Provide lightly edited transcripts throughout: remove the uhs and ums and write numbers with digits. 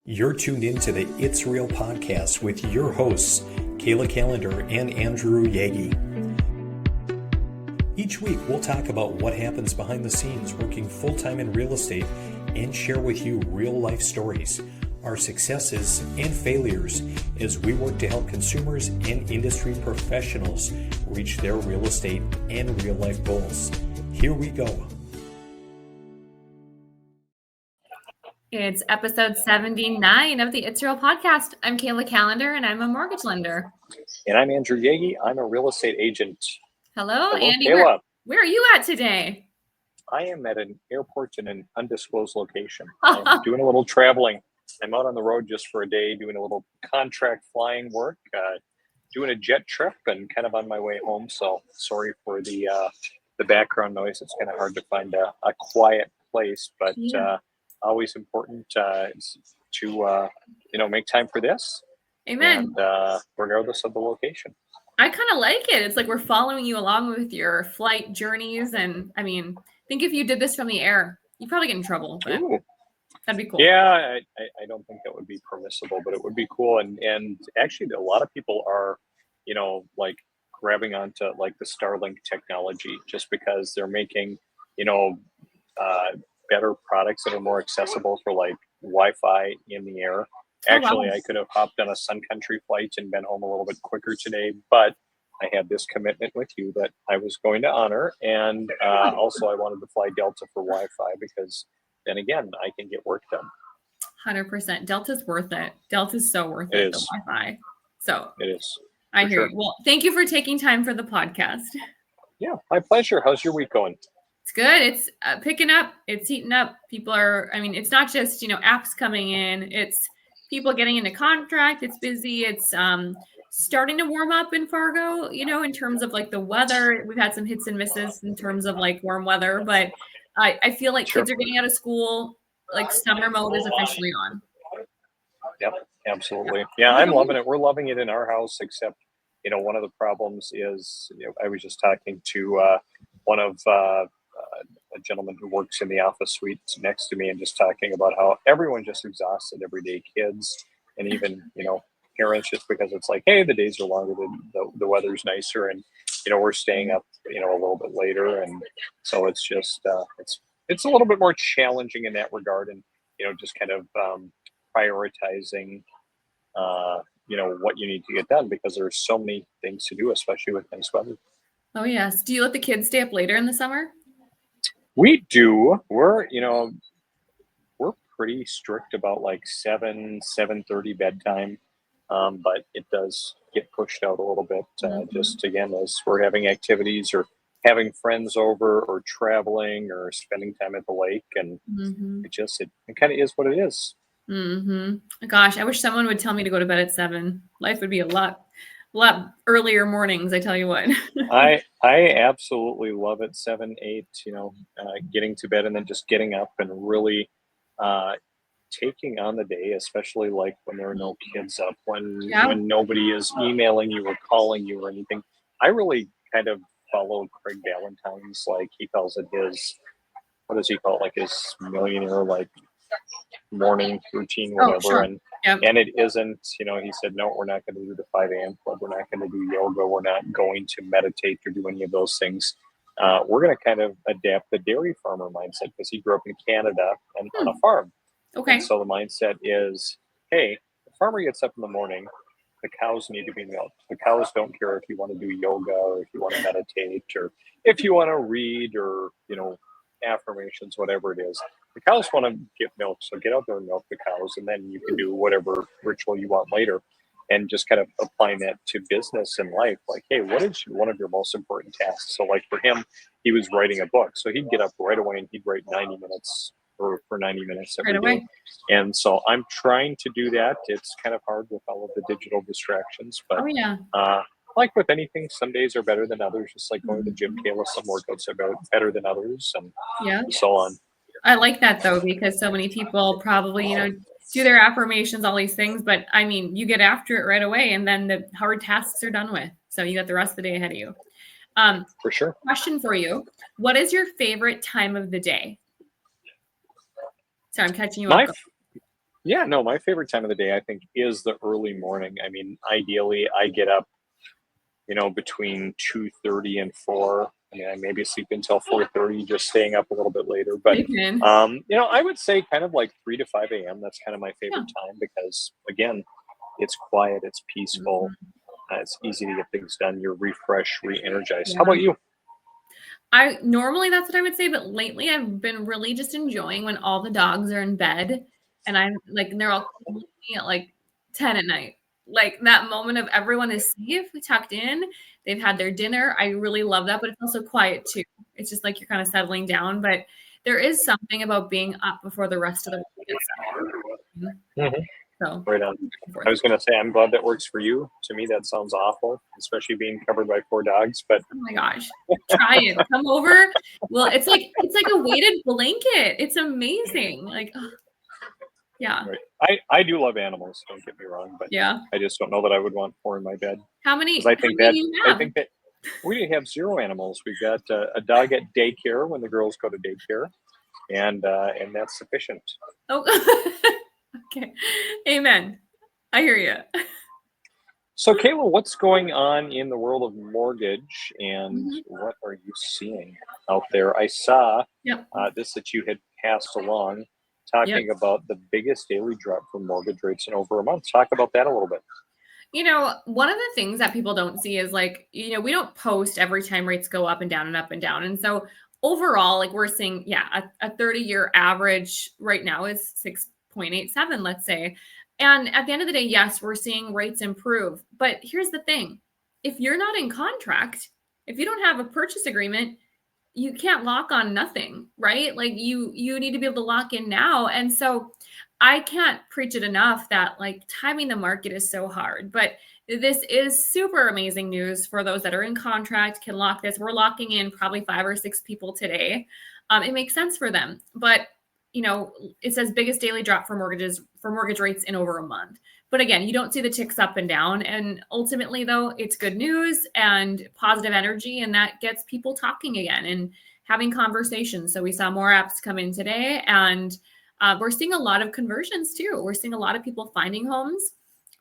You're tuned into the It's Real podcast with your hosts, Kayla Kallander and Andrew Yagi. Each week, we'll talk about what happens behind the scenes working full-time in real estate and share with you real-life stories, our successes and failures as we work to help consumers and industry professionals reach their real estate and real-life goals. Here we go. It's episode 79 of the It's Real podcast. I'm Kayla Kallander, and I'm a mortgage lender. And I'm Andrew Yagi. I'm a real estate agent. Hello Andy. Kayla. Where are you at today? I am at an airport in an undisclosed location. I'm doing a little traveling. I'm out on the road just for a day, doing a little contract flying work, doing a jet trip, and kind of on my way home. So sorry for the background noise. It's kind of hard to find a quiet place, but always important to make time for this. Amen. And regardless of the location. I kind of like it. It's like we're following you along with your flight journeys. And I mean, I think if you did this from the air, you'd probably get in trouble. But that'd be cool. Yeah, I don't think that would be permissible, but it would be cool. And actually, a lot of people are, like grabbing onto like the Starlink technology just because they're making, better products that are more accessible for like Wi-Fi in the air. Actually, I could have hopped on a Sun Country flight and been home a little bit quicker today, but I had this commitment with you that I was going to honor. And also I wanted to fly Delta for Wi-Fi because then again, I can get work done. 100%. Delta's worth it. Delta's so worth it for Wi-Fi. So it is. I hear you. Well, thank you for taking time for the podcast. Yeah, my pleasure. How's your week going? It's good. It's picking up. It's heating up. People are, it's not just, apps coming in. It's people getting into contract. It's busy. It's starting to warm up in Fargo, in terms of like the weather. We've had some hits and misses in terms of like warm weather, but I feel like kids are getting out of school. Like summer mode is officially on. Yep, absolutely. Yeah, I'm loving it. We're loving it in our house, except, one of the problems is, I was just talking to one of a gentleman who works in the office suite next to me and just talking about how everyone just exhausted every day, kids and even, parents, just because it's like, hey, the days are longer, the weather's nicer, and, we're staying up, a little bit later. And so it's just, it's a little bit more challenging in that regard, and, just kind of prioritizing, what you need to get done because there's so many things to do, especially with nice weather. Oh, yes. Do you let the kids stay up later in the summer? We do. We're pretty strict about like 7:30 bedtime. But it does get pushed out a little bit, just again, as we're having activities or having friends over or traveling or spending time at the lake. And it kind of is what it is. Gosh, I wish someone would tell me to go to bed at 7. Life would be a lot earlier mornings, I tell you what. I absolutely love it. 7, 8, getting to bed and then just getting up and really taking on the day, especially like when there are no kids up, when nobody is emailing you or calling you or anything. I really kind of follow Craig Valentine's, like he calls it his, what does he call it? Like his millionaire, like morning routine, whatever. Sure. And it isn't, he said, no, we're not going to do the 5 a.m. club. We're not going to do yoga. We're not going to meditate or do any of those things. We're going to kind of adapt the dairy farmer mindset because he grew up in Canada and on a farm. Okay. And so the mindset is, hey, the farmer gets up in the morning, the cows need to be milked. The cows don't care if you want to do yoga or if you want to meditate or if you want to read or, affirmations, whatever it is. The cows want to get milk, so get out there and milk the cows, and then you can do whatever ritual you want later. And just kind of applying that to business and life. Like, hey, what is one of your most important tasks? So like for him, he was writing a book. So he'd get up right away and he'd write 90 minutes for 90 minutes every day. And so I'm trying to do that. It's kind of hard with all of the digital distractions. But like with anything, some days are better than others. Just like going to the gym, Kayla, some workouts are better than others and so on. I like that though, because so many people probably, do their affirmations, all these things, but you get after it right away and then the hard tasks are done with. So you got the rest of the day ahead of you. For sure. Question for you. What is your favorite time of the day? Sorry, I'm catching you up. Yeah, no, my favorite time of the day, I think, is the early morning. I mean, ideally, I get up, between 2:30 and 4. I mean, I maybe sleep until 4:30, just staying up a little bit later. But, Amen. I would say kind of like 3 to 5 a.m. That's kind of my Yeah. favorite time because, again, it's quiet, it's peaceful, Mhm. it's easy to get things done. You're refreshed, re-energized. How Yeah. about you? I normally that's what I would say, but lately I've been really just enjoying when all the dogs are in bed and I'm like, and they're all cuddling me at like 10 at night. Like that moment of everyone is safe, tucked in, they've had their dinner. I really love that, but it's also quiet too. It's just like you're kind of settling down, but there is something about being up before the rest of the world gets up. Mhm. So Right on. back and I forth. was going to say, I'm glad that works for you. To me, that sounds awful, especially being covered by 4 dogs. But Oh my gosh. Try it. Come over. Well, it's like a weighted blanket. It's amazing. Like, ugh, yeah. right. I do love animals. Don't get me wrong, but Yeah. I just don't know that I would want 4 in my bed How because many how many do you I have? think that we have 0 animals. We've got a dog at daycare when the girls go to daycare, and that's sufficient. Oh, okay. Amen. I hear you. So, Kayla, what's going on in the world of mortgage, and Mhm. what are you seeing out there? I saw Yep. this that you had passed along, Yep. talking about the biggest daily drop for mortgage rates in over a month. Talk about that a little bit. One of the things that people don't see is like, we don't post every time rates go up and down and up and down. And so overall, like we're seeing, yeah, a 30-year average right now is 6.87, let's say. And at the end of the day, yes, we're seeing rates improve. But here's the thing. If you're not in contract, if you don't have a purchase agreement, you can't lock on nothing, right? Like you need to be able to lock in now. And so I can't preach it enough that like timing the market is so hard. But this is super amazing news for those that are in contract, can lock this. We're locking in probably 5 or 6 people today. It makes sense for them. But it says biggest daily drop for mortgage rates in over a month. But again, you don't see the ticks up and down. And ultimately, though, it's good news and positive energy, and that gets people talking again and having conversations. So we saw more apps come in today, and we're seeing a lot of conversions too. We're seeing a lot of people finding homes.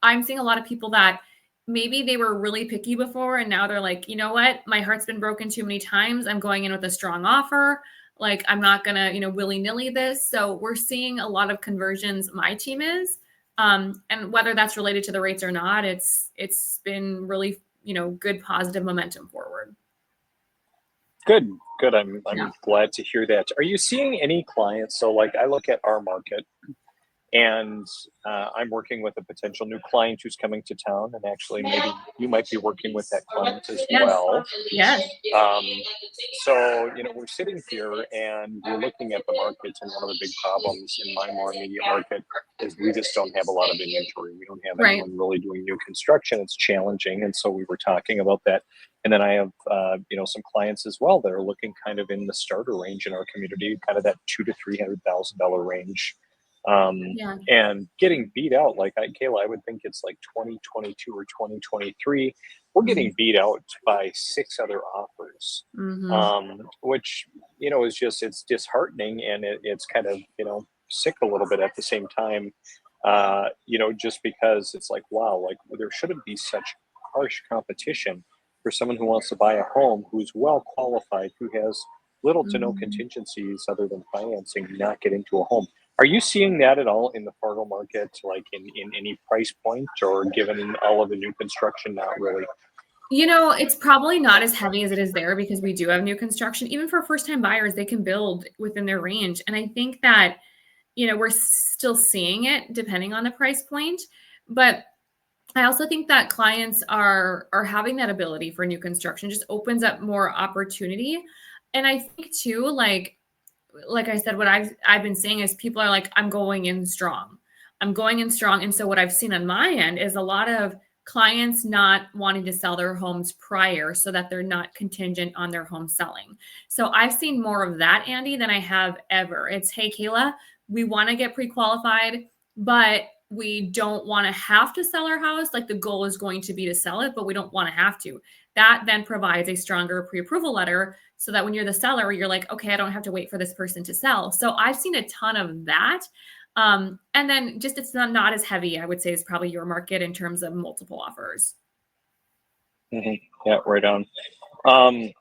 I'm seeing a lot of people that maybe they were really picky before, and now they're like, you know what? My heart's been broken too many times. I'm going in with a strong offer. Like, I'm not going to, willy nilly this. So we're seeing a lot of conversions. My team is. And whether that's related to the rates or not, it's been really, good positive momentum forward. Good, good. Yeah. I'm glad to hear that. Are you seeing any clients? So, like, I look at our market, and I'm working with a potential new client who's coming to town, and actually, maybe you might be working with that client as Yes. well. Yes. Um, so, we're sitting here and we're looking at the markets, and one of the big problems in my more immediate market is we just don't have a lot of inventory. We don't have Right. anyone really doing new construction. It's challenging, and so we were talking about that. And then I have, some clients as well that are looking kind of in the starter range in our community, kind of that $200,000 to $300,000 range, Yeah. and getting beat out. Like Kayla, I would think it's like 2022 or 2023. We're getting beat out by 6 other offers, Mm-hmm. which is just, it's disheartening, and it's kind of sick a little bit at the same time. Just because it's like, wow, like there shouldn't be such harsh competition for someone who wants to buy a home, who's well qualified, who has little to no Mm-hmm. contingencies other than financing, not get into a home. Are you seeing that at all in the Fargo market, like in any price point, or given all of the new construction? Not really. It's probably not as heavy as it is there because we do have new construction. Even for first time buyers, they can build within their range. And I think that, we're still seeing it depending on the price point. But I also think that clients are having that ability for new construction, just opens up more opportunity. And I think too, like I said, what I've been saying is people are like, I'm going in strong. I'm going in strong. And so what I've seen on my end is a lot of clients not wanting to sell their homes prior so that they're not contingent on their home selling. So I've seen more of that, Andy, than I have ever. It's, hey, Kayla, we want to get pre-qualified, but we don't want to have to sell our house. Like the goal is going to be to sell it, but we don't want to have to. That then provides a stronger pre-approval letter so that when you're the seller, you're like, okay, I don't have to wait for this person to sell. So I've seen a ton of that. And then just it's not as heavy, I would say, is probably your market in terms of multiple offers. Yeah, right on.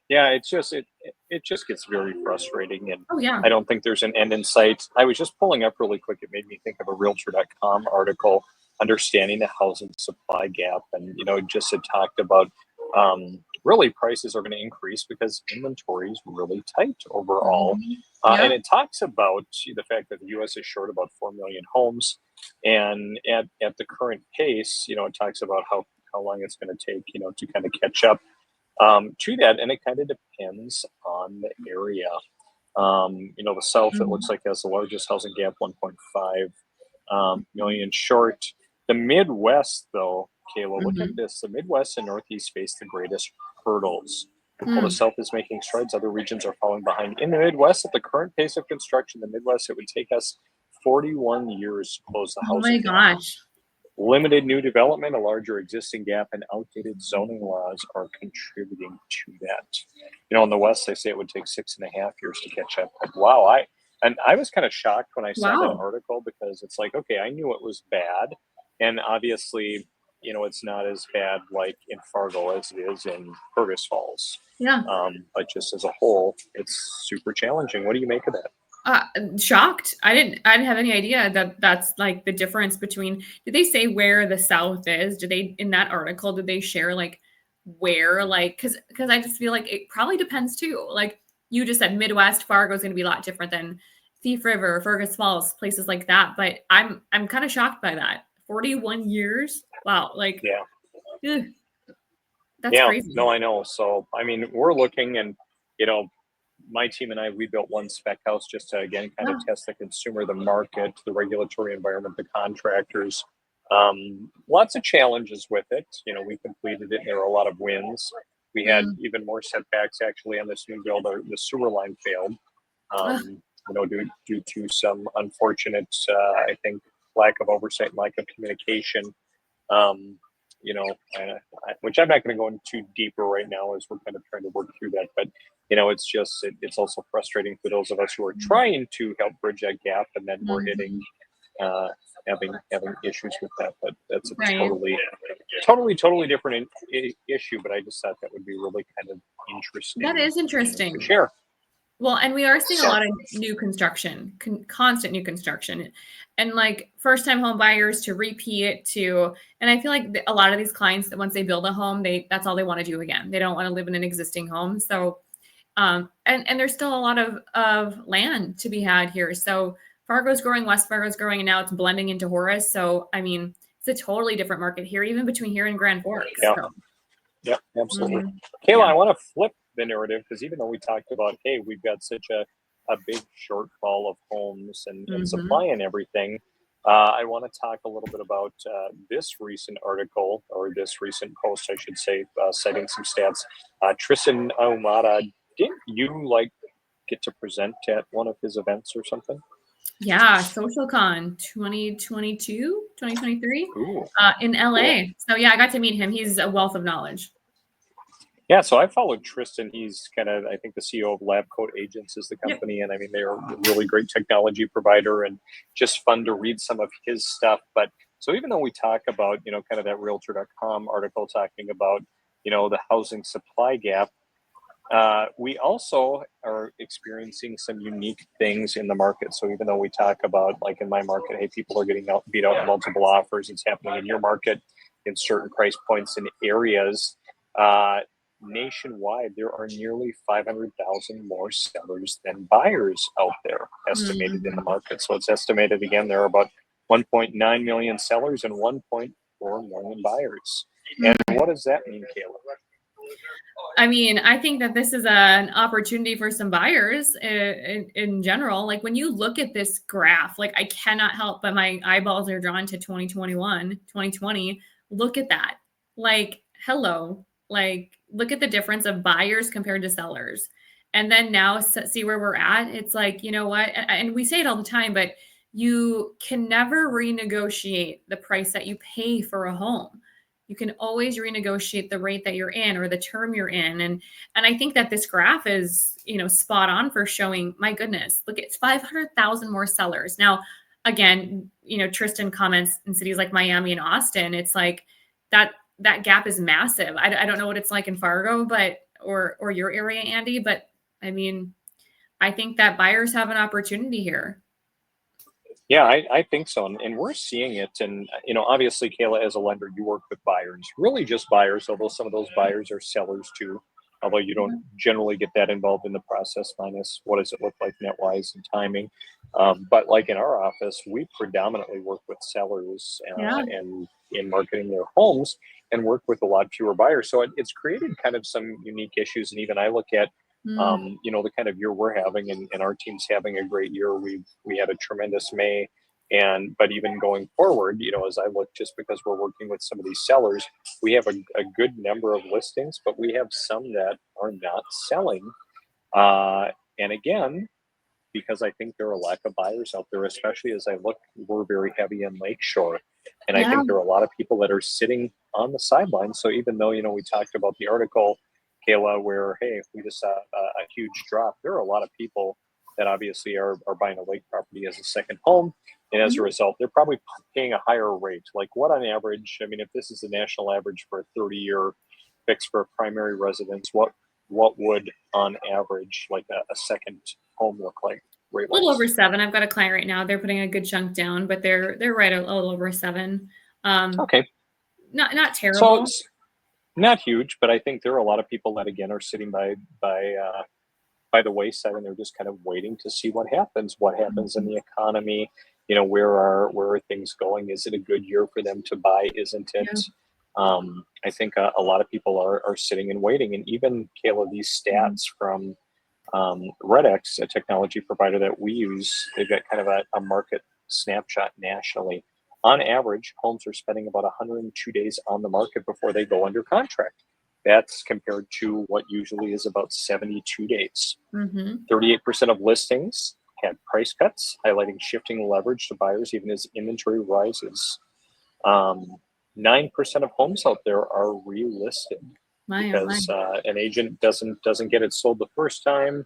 Yeah, it just gets very frustrating, and Oh yeah. I don't think there's an end in sight. I was just pulling up really quick. It made me think of a Realtor.com article, understanding the housing supply gap, and just it talked about really prices are going to increase because inventory is really tight overall, and Yep. it talks about the fact that the U.S. is short about 4 million homes, and at the current pace, it talks about how long it's going to take, to kind of catch up to that, and it kind of depends on the area. The South, it looks Mhm. like, has the largest housing gap, 1.5 million short. The Midwest, though, Kayla, look at Mhm. this. The Midwest and Northeast face the greatest hurdles. While the Mm. South is making strides, other regions are falling behind. In the Midwest, at the current pace of construction, the Midwest, it would take us 41 years to close the Oh my housing gap. gosh. Limited new development, a larger existing gap, and outdated zoning laws are contributing to that. In the West, they say it would take 6.5 years to catch up. But wow, I was kind of shocked when I saw that Wow. article, because it's like, okay, I knew it was bad, and obviously, it's not as bad like in Fargo as it is in Fergus Falls. Yeah. But just as a whole, it's super challenging. What do you make of that? Shocked. I didn't have any idea that that's like the difference between, did they say where the South is? Did they, in that article, did they share like where, like, cause I just feel like it probably depends too. Like you just said, Midwest, Fargo is going to be a lot different than Thief River, Fergus Falls, places like that. But I'm kind of shocked by that. 41 years. Wow. Like, Yeah. ugh, that's Yeah, crazy. no, I know. So, I mean, we're looking, and, my team and I, we built one spec house just to, again, kind of Yeah. test the consumer, the market, the regulatory environment, the contractors. Lots of challenges with it. We completed it, and there were a lot of wins. We had Mm. even more setbacks actually on this new build. The sewer line failed, Ugh. due to some unfortunate, I think, lack of oversight and lack of communication. Um, which I'm not going to go into deeper right now, as we're kind of trying to work through that. But it's just it's also frustrating for those of us who are trying to help bridge that gap, and then we're hitting Mhm. uh, having issues with that. But that's a Right. totally different issue. But I just thought that would be really kind of That interesting is to interesting. share. Well, and we are seeing a Yeah. lot of new construction, constant new construction, and like first-time home buyers to repeat to, and I feel like a lot of these clients that once they build a home, that's all they want to do again. They don't want to live in an existing home. So, and there's still a lot of land to be had here. So Fargo's growing, West Fargo's growing, and now it's blending into Horace. So I mean, it's a totally different market here, even between here and Grand Forks. Yeah. So, Yeah, absolutely. mhm. Kayla, Yeah. I want to flip the narrative, because even though we talked about, hey, we've got such a big shortfall of homes and Hmm. supply and everything, I want to talk a little bit about this recent article, or this recent post, I should say, citing some stats. Tristan Ahumada, didn't you get to present at one of his events or something? Yeah, SocialCon 2023 Ooh, in cool. LA. So yeah, I got to meet him. He's a wealth of knowledge. Yeah, so I followed Tristan. He's kind of, I think, the CEO of Lab Coat Agents is the Yep. company, and I mean, they're a really great technology provider, and just fun to read some of his stuff. But so even though we talk about, kind of that Realtor.com article talking about, the housing supply gap, we also are experiencing some unique things in the market. So even though we talk about, like in my market, hey, people are getting beat out in multiple offers, it's happening in your market in certain price points and areas. Uh, Nationwide, there are nearly 500,000 more sellers than buyers out there estimated in the Mhm. market. So it's estimated, again, there are about 1.9 million sellers and 1.4 million buyers. And Mm. what does that mean, Kayla? I mean, I think that this is an opportunity for some buyers in general. Like when you look at this graph, like I cannot help but my eyeballs are drawn to 2021, 2020. Look at that. Like, hello. Like, look at the difference of buyers compared to sellers. And then now see where we're at. It's like, you know what? And we say it all the time, but you can never renegotiate the price that you pay for a home. You can always renegotiate the rate that you're in or the term you're in. And I think that this graph is, spot on for showing, my goodness, look, it's 500,000 more sellers. Now, again, Tristan comments in cities like Miami and Austin, it's like that gap is massive. I don't know what it's like in Fargo, or your area, Andy, but I mean, I think that buyers have an opportunity here. Yeah, I think so. And we're seeing it. And, obviously, Kayla, as a lender, you work with buyers, really just buyers, although some of those buyers are sellers too. Although you don't generally get that involved in the process, minus what does it look like net wise and timing. But like in our office, we predominantly work with sellers Yeah. and in marketing their homes and work with a lot fewer buyers. So it's created kind of some unique issues. And even I look at the kind of year we're having, and our team's having a great year. We had a tremendous May, but even going forward, as I look, just because we're working with some of these sellers, we have a good number of listings, but we have some that are not selling. And again, because I think there are a lack of buyers out there, especially as I look, we're very heavy in Lakeshore. And I think there are a lot of people that are sitting on the sidelines. So even though, we talked about the article, Kayla, where, hey, we just saw a huge drop, there are a lot of people that obviously are buying a lake property as a second home. And as a result, they're probably paying a higher rate. Like what on average, I mean, if this is the national average for a 30-year fix for a primary residence, what would on average like a second home look like? A little over 7. I've got a client right now. They're putting a good chunk down, but they're right a little over 7. Okay. Not terrible. So not huge, but I think there are a lot of people that again are sitting by the wayside, and they're just kind of waiting to see what happens in the economy. Where are things going? Is it a good year for them to buy? Isn't it? Yeah. I think a lot of people are sitting and waiting. And even, Kayla, these stats from Redex, a technology provider that we use, they've got kind of a market snapshot nationally. On average, homes are spending about 102 days on the market before they go under contract. That's compared to what usually is about 72 days. 38% of listings had price cuts, highlighting shifting leverage to buyers even as inventory rises. 9% of homes out there are relisted because an agent doesn't get it sold the first time.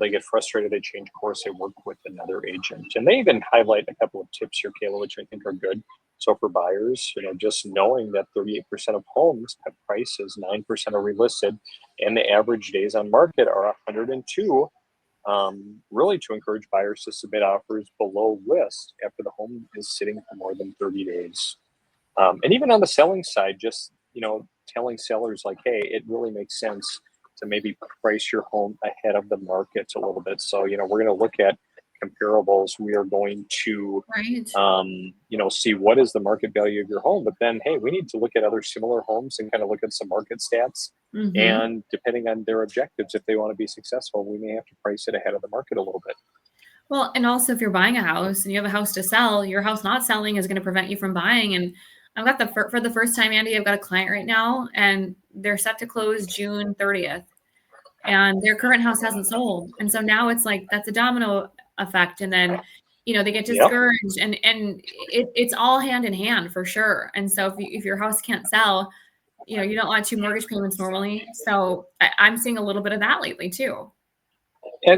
They get frustrated, they change course, they work with another agent. And they even highlight a couple of tips here, Kayla, which I think are good. So for buyers, just knowing that 38% of homes have prices, 9% are relisted, and the average days on market are 102, really to encourage buyers to submit offers below list after the home is sitting for more than 30 days. And even on the selling side, just, telling sellers like, hey, it really makes sense to maybe price your home ahead of the market a little bit. So, we're going to look at comparables. We are going to, see what is the market value of your home. But then, hey, we need to look at other similar homes and kind of look at some market stats. And depending on their objectives, if they want to be successful, we may have to price it ahead of the market a little bit. Well, and also if you're buying a house and you have a house to sell, your house not selling is going to prevent you from buying. And I've got for the first time, Andy, I've got a client right now and they're set to close June 30th and their current house hasn't sold. And so now it's like, that's a domino effect. And then, they get discouraged and it's all hand in hand for sure. And so if your house can't sell, you don't want 2 mortgage payments normally. So I'm seeing a little bit of that lately too.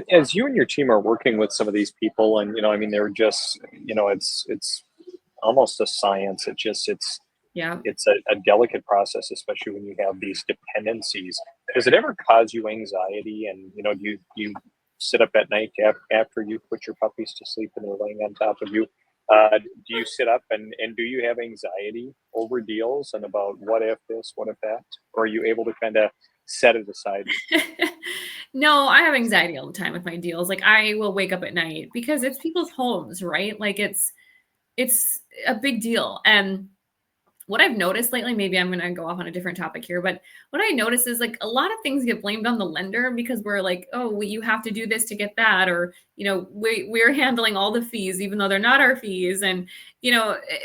As you and your team are working with some of these people and, they're just, it's almost a science. It's a delicate process, especially when you have these dependencies. Does it ever cause you anxiety? And, do you sit up at night after you put your puppies to sleep and they're laying on top of you? Do you sit up and do you have anxiety over deals and about what if this, what if that? Or are you able to kind of set it aside? No, I have anxiety all the time with my deals. Like I will wake up at night because it's people's homes, right? Like it's a big deal. And what I've noticed lately, maybe I'm going to go off on a different topic here, but what I notice is like a lot of things get blamed on the lender because we're like, oh, well, you have to do this to get that. Or, we're handling all the fees, even though they're not our fees. And,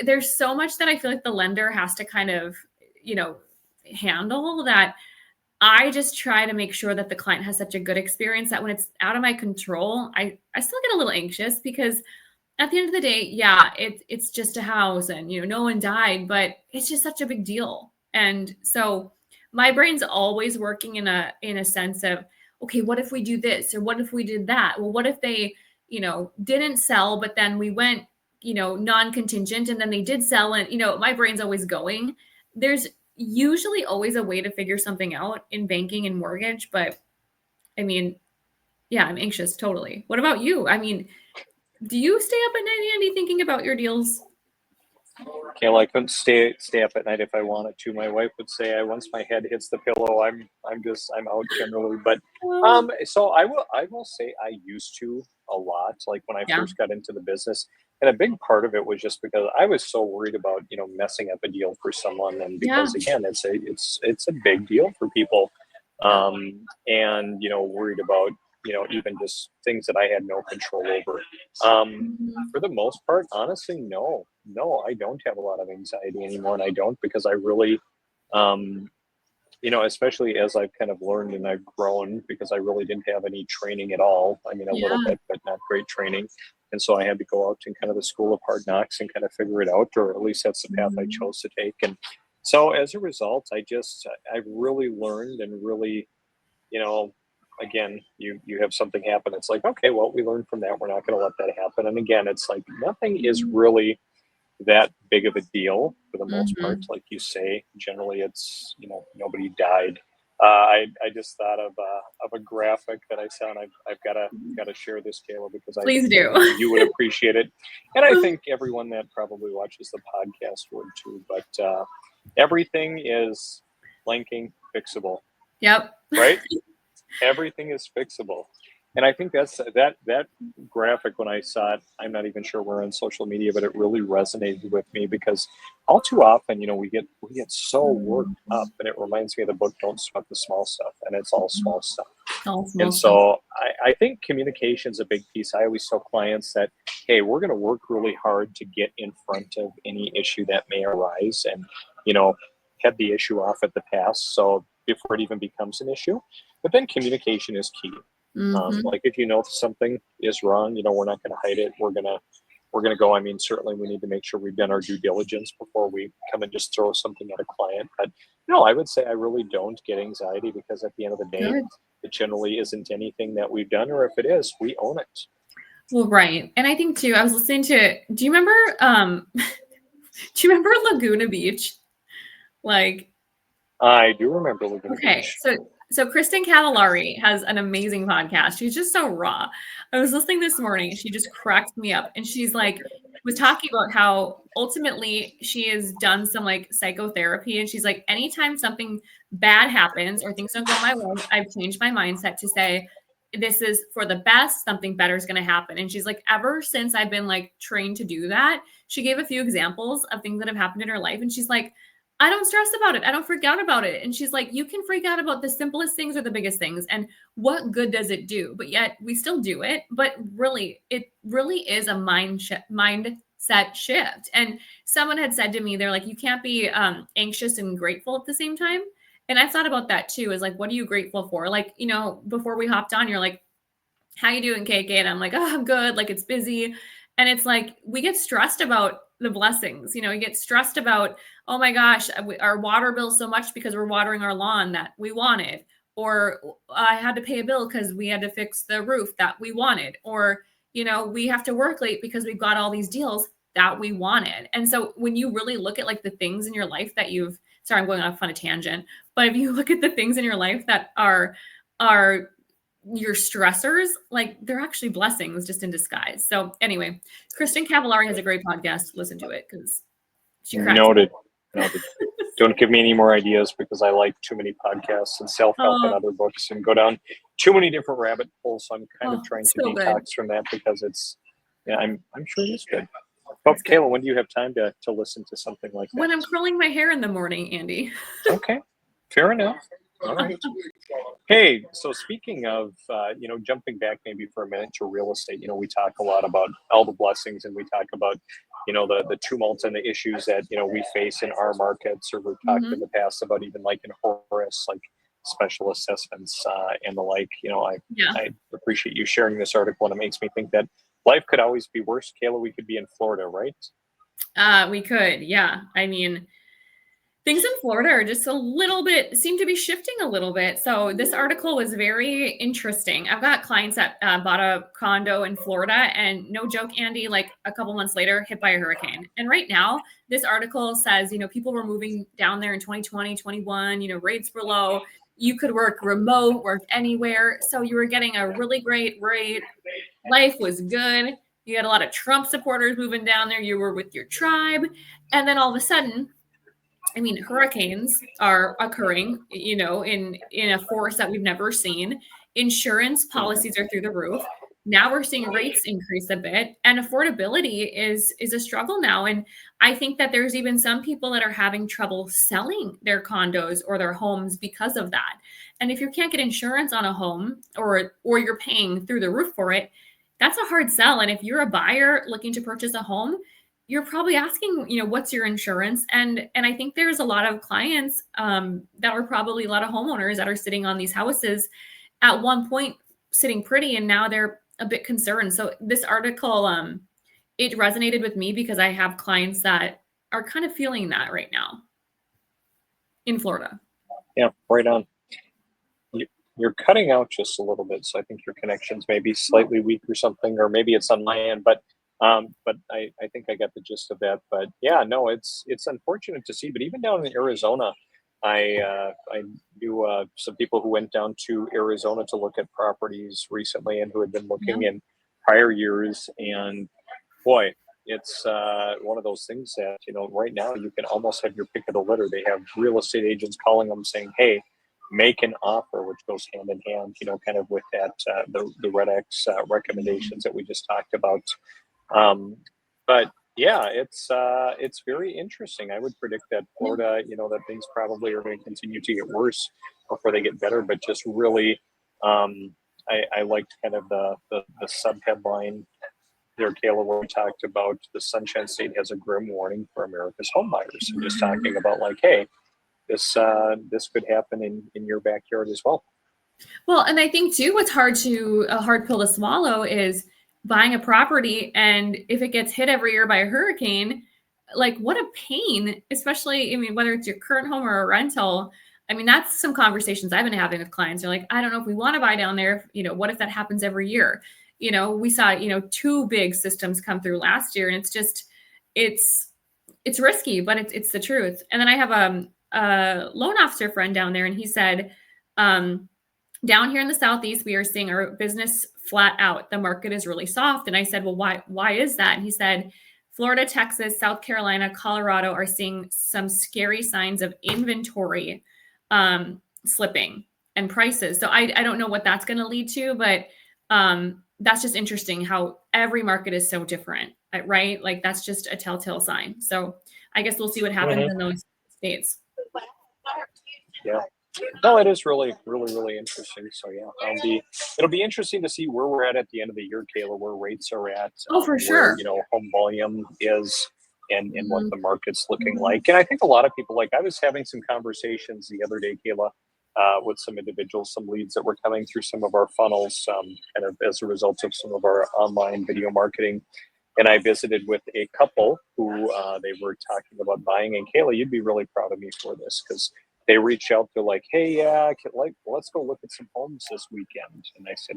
there's so much that I feel like the lender has to kind of, handle that. I just try to make sure that the client has such a good experience that when it's out of my control, I still get a little anxious because at the end of the day, yeah, it's just a house and, no one died, but it's just such a big deal. And so my brain's always working in a sense of, okay, what if we do this? Or what if we did that? Well, what if they, didn't sell, but then we went, non-contingent, and then they did sell, and my brain's always going. There's usually always a way to figure something out in banking and mortgage, but I mean, yeah, I'm anxious totally. What about you? I mean, do you stay up at night, Andy, thinking about your deals? Kayla, I couldn't stay up at night if I wanted to. My wife would say, once my head hits the pillow, I'm out generally. But so I will say I used to a lot. Like when I Yeah. first got into the business, and a big part of it was just because I was so worried about messing up a deal for someone, and because again, it's a big deal for people, and worried about even just things that I had no control over. For the most part, honestly, no, I don't have a lot of anxiety anymore, and I don't because I really, especially as I've kind of learned and I've grown, because I really didn't have any training at all. I mean, a little bit, but not great training. And so I had to go out in kind of the school of hard knocks and kind of figure it out, or at least that's the path I chose to take. And so as a result, I've really learned and really, again, you have something happen. It's like, okay, well, we learned from that. We're not going to let that happen. And again, it's like nothing is really that big of a deal for the most part. Like you say, generally it's, nobody died. I just thought of a graphic that I saw, and I've got to share this, Kayla, because Please do. You would appreciate it. And I think everyone that probably watches the podcast would too, but everything is blanking fixable. Yep. Right? Everything is fixable. And I think that's that graphic, when I saw it, I'm not even sure we're on social media, but it really resonated with me because all too often, we get so worked up, and it reminds me of the book, Don't Sweat the Small Stuff. And it's all small stuff. So I think communication is a big piece. I always tell clients that, hey, we're going to work really hard to get in front of any issue that may arise and, head the issue off at the pass. So before it even becomes an issue, but then communication is key. Like if something is wrong, we're not going to hide it. We're going to go. I mean, certainly we need to make sure we've done our due diligence before we come and just throw something at a client. But no, I would say I really don't get anxiety because at the end of the day, it generally isn't anything that we've done, or if it is, we own it. Well, right. And I think too, I was listening to, do you remember Laguna Beach? Like, I do remember Laguna Beach. So Kristen Cavallari has an amazing podcast. She's just so raw. I was listening this morning. She just cracked me up. And she's like, was talking about how ultimately she has done some like psychotherapy. And she's like, anytime something bad happens or things don't go my way, I've changed my mindset to say, this is for the best, something better is going to happen. And she's like, ever since I've been like trained to do that, she gave a few examples of things that have happened in her life. And she's like, I don't stress about it. I don't freak out about it. And she's like, you can freak out about the simplest things or the biggest things. And what good does it do? But yet we still do it. But really, it really is a mindset shift. And someone had said to me, they're like, you can't be anxious and grateful at the same time. And I've thought about that too, is like, what are you grateful for? Like, before we hopped on, you're like, how you doing, KK? And I'm like, oh, I'm good. Like, it's busy. And it's like, we get stressed about the blessings, we get stressed about, oh my gosh, our water bill's so much because we're watering our lawn that we wanted, or I had to pay a bill because we had to fix the roof that we wanted, or, we have to work late because we've got all these deals that we wanted. And so when you really look at like the things in your life that sorry, I'm going off on a tangent, but if you look at the things in your life that are your stressors, like they're actually blessings just in disguise. So anyway, Kristen Cavallari has a great podcast. Listen to it because she cracks. Noted. Don't give me any more ideas because I like too many podcasts and self-help and other books and go down too many different rabbit holes. So I'm kind of trying to detox from that because it's, I'm sure it's good. But Kayla, when do you have time to listen to something like that? When I'm curling my hair in the morning, Andy. Okay, fair enough. All right. Hey, so speaking of, jumping back maybe for a minute to real estate, we talk a lot about all the blessings and we talk about, the tumult and the issues that, we face in our markets, or we've talked in the past about even like in Horace, like special assessments and the like. I appreciate you sharing this article, and it makes me think that life could always be worse. Kayla, we could be in Florida, right? We could. Yeah. I mean, Things in Florida are just a little bit, seem to be shifting a little bit. So this article was very interesting. I've got clients that bought a condo in Florida, and no joke, Andy, like a couple months later, hit by a hurricane. And right now, this article says, people were moving down there in 2020, 21, rates were low. You could work remote, work anywhere. So you were getting a really great rate. Life was good. You had a lot of Trump supporters moving down there. You were with your tribe. And then all of a sudden, hurricanes are occurring, in a force that we've never seen. Insurance policies are through the roof. Now we're seeing rates increase a bit, and affordability is a struggle now. And I think that there's even some people that are having trouble selling their condos or their homes because of that. And if you can't get insurance on a home, or you're paying through the roof for it, that's a hard sell. And if you're a buyer looking to purchase a home, you're probably asking, what's your insurance? And I think there's a lot of clients that are probably a lot of homeowners that are sitting on these houses at one point sitting pretty, and now they're a bit concerned. So this article, it resonated with me because I have clients that are kind of feeling that right now in Florida. Yeah, right on. You're cutting out just a little bit, so I think your connection's maybe slightly weak or something, or maybe it's on my end, but I think I got the gist of that. But yeah, no, it's unfortunate to see. But even down in Arizona, I knew some people who went down to Arizona to look at properties recently, and who had been looking in prior years. And boy, it's one of those things that, right now you can almost have your pick of the litter. They have real estate agents calling them saying, "Hey, make an offer," which goes hand in hand, kind of with that the Red X recommendations that we just talked about. But yeah, it's very interesting. I would predict that Florida, that things probably are going to continue to get worse before they get better. But just really, I liked kind of the sub headline there, Kayla, where we talked about the Sunshine State has a grim warning for America's home buyers, and just talking about like, hey, this could happen in your backyard as well. Well, and I think too, what's a hard pill to swallow is buying a property, and if it gets hit every year by a hurricane, like what a pain, especially, whether it's your current home or a rental. That's some conversations I've been having with clients. They're like, I don't know if we want to buy down there. What if that happens every year? We saw, 2 big systems come through last year, and it's risky, but it's the truth. And then I have a loan officer friend down there, and he said, down here in the Southeast, we are seeing our business flat out. The market is really soft. And I said, well, why is that? And he said, Florida, Texas, South Carolina, Colorado are seeing some scary signs of inventory slipping and prices. So I don't know what that's going to lead to, but that's just interesting how every market is so different, right? Like that's just a telltale sign. So I guess we'll see what happens in those states. Yeah. No, it is really, really, really interesting. So yeah, it'll be interesting to see where we're at the end of the year, Kayla, where rates are at. For sure. Where, home volume is, and what the market's looking like. And I think a lot of people, like I was having some conversations the other day, Kayla, with some individuals, some leads that were coming through some of our funnels, kind of as a result of some of our online video marketing. And I visited with a couple who they were talking about buying. And Kayla, you'd be really proud of me for this, because they reached out. They're like, "Hey, let's go look at some homes this weekend." And I said,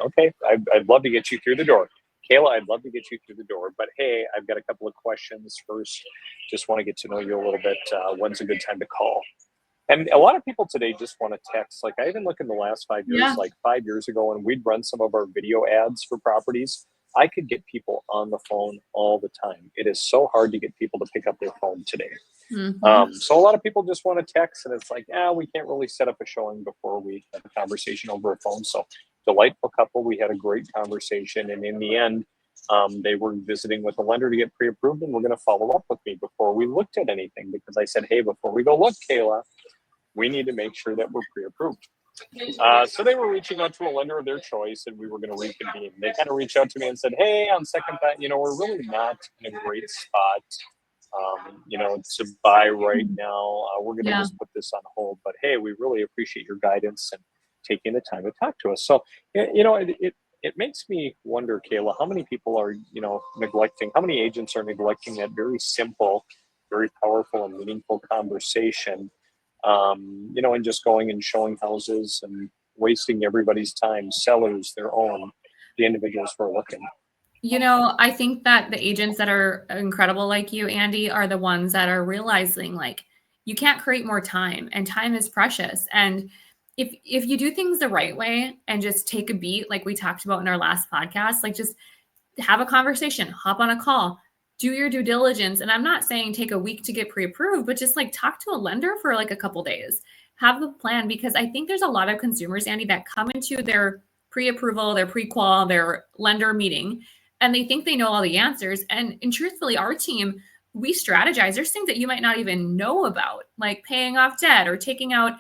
"Okay, I'd love to get you through the door, Kayla. I'd love to get you through the door. But hey, I've got a couple of questions first. Just want to get to know you a little bit. When's a good time to call?" And a lot of people today just want to text. Like I even look in the last 5 years, like 5 years ago, when we'd run some of our video ads for properties, I could get people on the phone all the time. It is so hard to get people to pick up their phone today. So a lot of people just want to text, and it's like, we can't really set up a showing before we have a conversation over a phone. So delightful couple. We had a great conversation, and in the end, they were visiting with a lender to get pre-approved, and we're going to follow up with me before we looked at anything, because I said, hey, before we go look, Kayla, we need to make sure that we're pre-approved. So they were reaching out to a lender of their choice, and we were going to reconvene. They kind of reached out to me and said, hey, on second thought, we're really not in a great spot, to buy right now. We're going to just put this on hold. But hey, we really appreciate your guidance and taking the time to talk to us. So, it makes me wonder, Kayla, how many people are, neglecting, how many agents are neglecting that very simple very powerful and meaningful conversation, and just going and showing houses and wasting everybody's time, sellers, their own, the individuals who are looking. I think that the agents that are incredible like you, Andy, are the ones that are realizing like you can't create more time, and time is precious. And if you do things the right way and just take a beat, like we talked about in our last podcast, like just have a conversation, hop on a call, do your due diligence. And I'm not saying take a week to get pre-approved, but just like talk to a lender for like a couple days, have the plan, because I think there's a lot of consumers, Andy, that come into their pre-approval, their pre-qual, their lender meeting, and they think they know all the answers. And truthfully, our team, we strategize. There's things that you might not even know about, like paying off debt or taking out,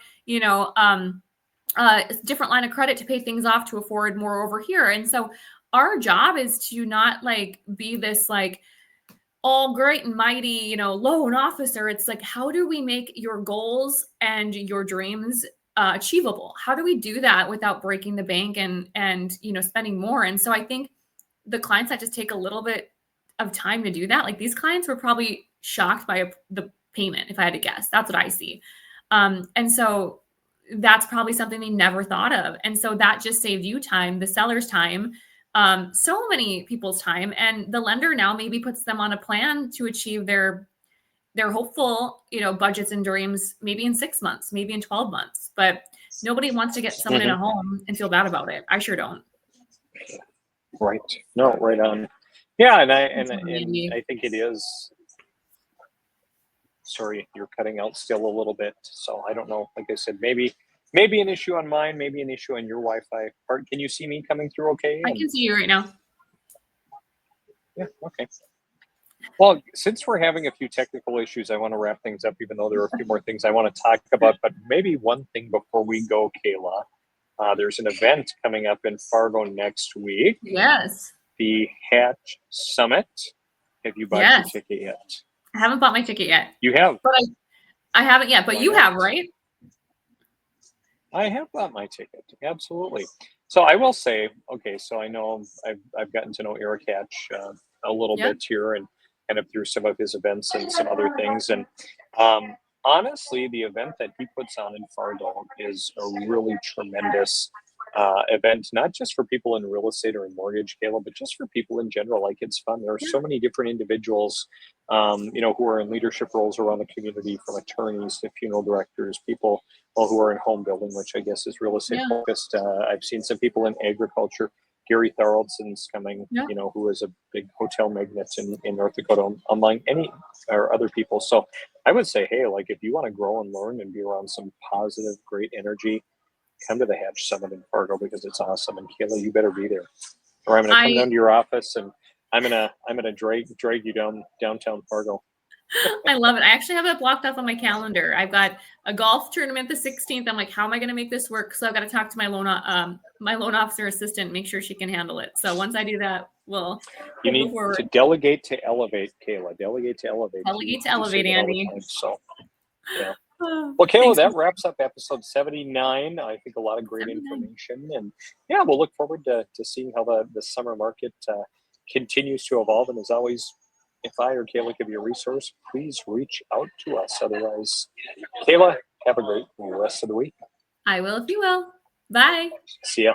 a different line of credit to pay things off to afford more over here. And so our job is to not like be this like all great and mighty, loan officer. It's like, how do we make your goals and your dreams achievable? How do we do that without breaking the bank and spending more? And so I think the clients that just take a little bit of time to do that, like these clients were probably shocked by the payment, if I had to guess. That's what I see. And so that's probably something they never thought of. And so that just saved you time, the seller's time, so many people's time. And the lender now maybe puts them on a plan to achieve their hopeful, budgets and dreams, maybe in 6 months, maybe in 12 months. But nobody wants to get someone in a home and feel bad about it. I sure don't. Right. No, right on. Yeah, and I think it is. Sorry, you're cutting out still a little bit. So I don't know. Like I said, maybe an issue on mine, maybe an issue on your Wi-Fi part. Can you see me coming through okay? I can see you right now. Yeah, okay. Well, since we're having a few technical issues, I want to wrap things up, even though there are a few more things I want to talk about. But maybe one thing before we go, Kayla. There's an event coming up in Fargo next week. Yes. The Hatch Summit. Have you bought your ticket yet? I haven't bought my ticket yet. You have? But I haven't yet, but you have, right? I have bought my ticket. Absolutely. So I will say, okay, so I know I've gotten to know Eric Hatch a little bit here, and kind of through some of his events and some other things. And honestly, the event that he puts on in Fargo is a really tremendous event, not just for people in real estate or in mortgage, Kayla, but just for people in general. Like, it's fun. There are so many different individuals, who are in leadership roles around the community, from attorneys to funeral directors, people who are in home building, which I guess is real estate focused. I've seen some people in agriculture. Gary Thoroldsen's coming, who is a big hotel magnate in North Dakota, among other people. So I would say, hey, like, if you want to grow and learn and be around some positive, great energy, come to the Hatch Summit in Fargo, because it's awesome. And Kayla, you better be there, or I'm going to come down to your office and I'm gonna drag you downtown Fargo. I love it. I actually have it blocked off on my calendar. I've got a golf tournament the 16th. I'm like, how am I going to make this work? So I've got to talk to my loan officer assistant, make sure she can handle it. So once I do that, you need to delegate to elevate, Kayla. Delegate to elevate. Delegate to elevate, Andy. So, yeah. Well, Kayla, that wraps up episode 79. I think a lot of great information, and we'll look forward to seeing how the summer market continues to evolve. And as always, if I or Kayla could be a resource, please reach out to us. Otherwise, Kayla, have a great rest of the week. I will if you will. Bye. See ya.